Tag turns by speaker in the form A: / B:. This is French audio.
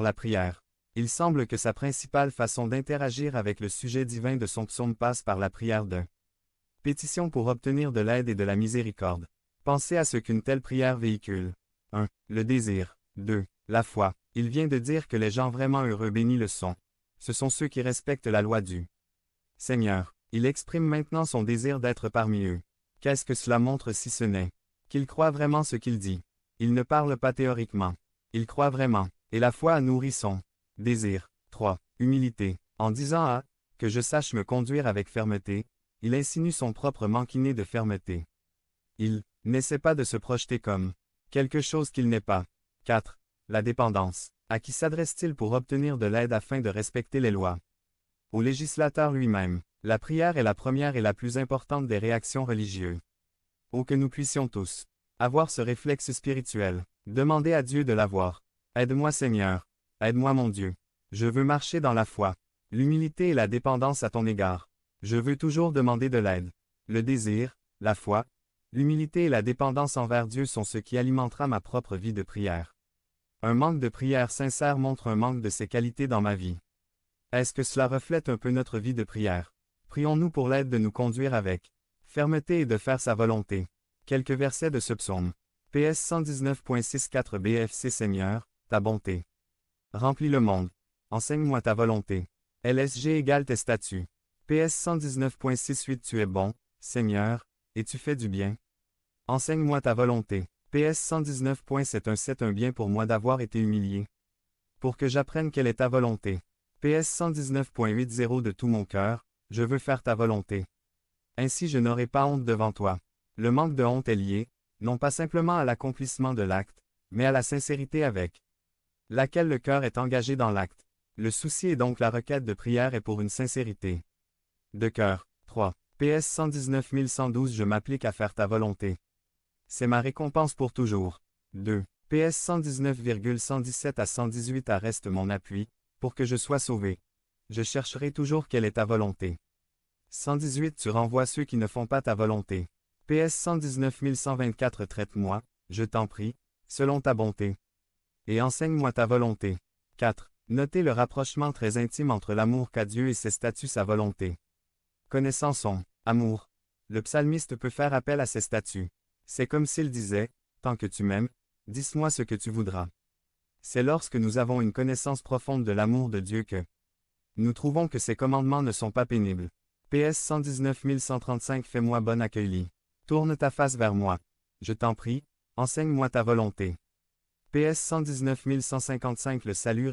A: la prière. Il semble que sa principale façon d'interagir avec le sujet divin de son psaume passe par la prière de pétition pour obtenir de l'aide et de la miséricorde. Pensez à ce qu'une telle prière véhicule. 1. Le désir. 2. La foi. Il vient de dire que les gens vraiment heureux bénis le sont. Ce sont ceux qui respectent la loi du Seigneur. Il exprime maintenant son désir d'être parmi eux. Qu'est-ce que cela montre si ce n'est qu'il croit vraiment ce qu'il dit? Il ne parle pas théoriquement. Il croit vraiment. Et la foi a nourri son désir. 3. Humilité. En disant à que je sache me conduire avec fermeté, il insinue son propre manquiné de fermeté. Il n'essaie pas de se projeter comme quelque chose qu'il n'est pas. 4. La dépendance. À qui s'adresse-t-il pour obtenir de l'aide afin de respecter les lois? Au législateur lui-même. La prière est la première et la plus importante des réactions religieuses. Oh que nous puissions tous avoir ce réflexe spirituel. Demander à Dieu de l'avoir. Aide-moi Seigneur. Aide-moi mon Dieu. Je veux marcher dans la foi. L'humilité et la dépendance à ton égard. Je veux toujours demander de l'aide. Le désir, la foi, l'humilité et la dépendance envers Dieu sont ce qui alimentera ma propre vie de prière. Un manque de prière sincère montre un manque de ces qualités dans ma vie. Est-ce que cela reflète un peu notre vie de prière? Prions-nous pour l'aide de nous conduire avec fermeté et de faire sa volonté. Quelques versets de ce psaume. PS 119.64 BFC Seigneur, ta bonté remplis le monde. Enseigne-moi ta volonté. LSG égale tes statuts. PS 119.68 Tu es bon, Seigneur, et tu fais du bien. Enseigne-moi ta volonté. PS 119.71 un bien pour moi d'avoir été humilié. Pour que j'apprenne quelle est ta volonté. PS 119.80 de tout mon cœur, je veux faire ta volonté. Ainsi je n'aurai pas honte devant toi. Le manque de honte est lié, non pas simplement à l'accomplissement de l'acte, mais à la sincérité avec laquelle le cœur est engagé dans l'acte. Le souci est donc la requête de prière est pour une sincérité de cœur. 3. PS 119.112 Je m'applique à faire ta volonté. C'est ma récompense pour toujours. 2. PS 119,117 à 118 Reste mon appui, pour que je sois sauvé. Je chercherai toujours quelle est ta volonté. 118 Tu renvoies ceux qui ne font pas ta volonté. PS 119.124 Traite-moi, je t'en prie, selon ta bonté. Et enseigne-moi ta volonté. 4. Notez le rapprochement très intime entre l'amour qu'a Dieu et ses statuts sa volonté. Connaissant son amour, le psalmiste peut faire appel à ses statuts. C'est comme s'il disait, tant que tu m'aimes, dis-moi ce que tu voudras. C'est lorsque nous avons une connaissance profonde de l'amour de Dieu que nous trouvons que ses commandements ne sont pas pénibles. PS 119.135 Fais-moi bon accueil. Tourne ta face vers moi. Je t'en prie, enseigne-moi ta volonté. PS 119.155 Le salut